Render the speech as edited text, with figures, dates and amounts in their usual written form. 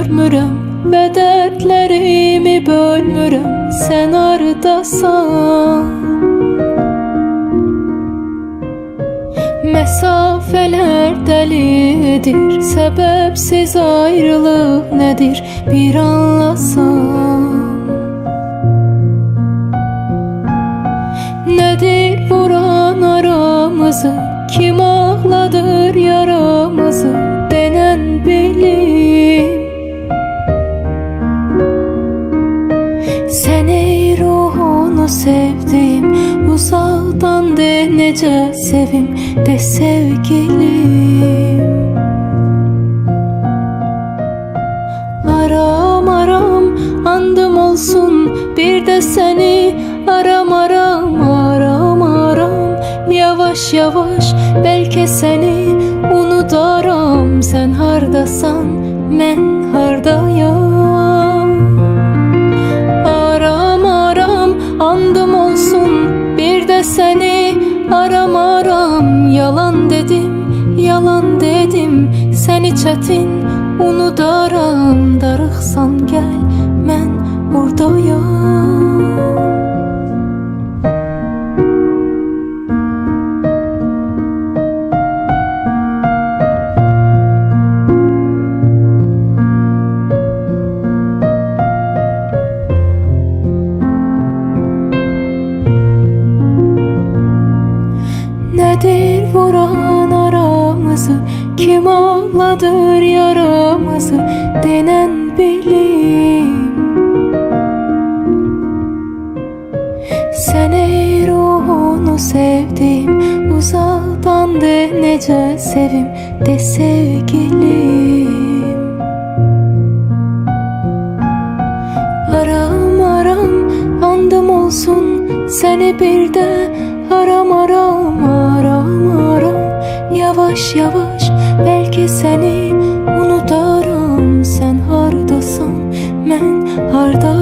görmürəm və dərdlərimi bölmürəm, sən hardasan? Məsafələr dəlidir, səbəbsiz ayrılıq nədir, bir anlasan. Nədir vuran aramızı, kim ağladır yaramızı, denən bilim. Sən ey ruhunu sevdim, uzaqdan de necə sevim, de sevgilim. Aram aram andım olsun, bir de seni aram aram aram aram. Yavaş yavaş belki seni unudaram, sen hardasan, mən hardayam. Aram aram andım olsun, bir de seni aram aram. Yalan dedim, seni çətin unudaram. Darıxsan gəl, mən buradayam. Nedir vuran aramızı, kim ağladır yaramızı, denen bilim. Sen ey ruhunu sevdim, uzaktan de necə sevim, de sevgilim. Aram aram andım olsun, seni bir de aram aram aram aram. Yavaş yavaş belki seni unudaram, sen hardasan, mən hardayam.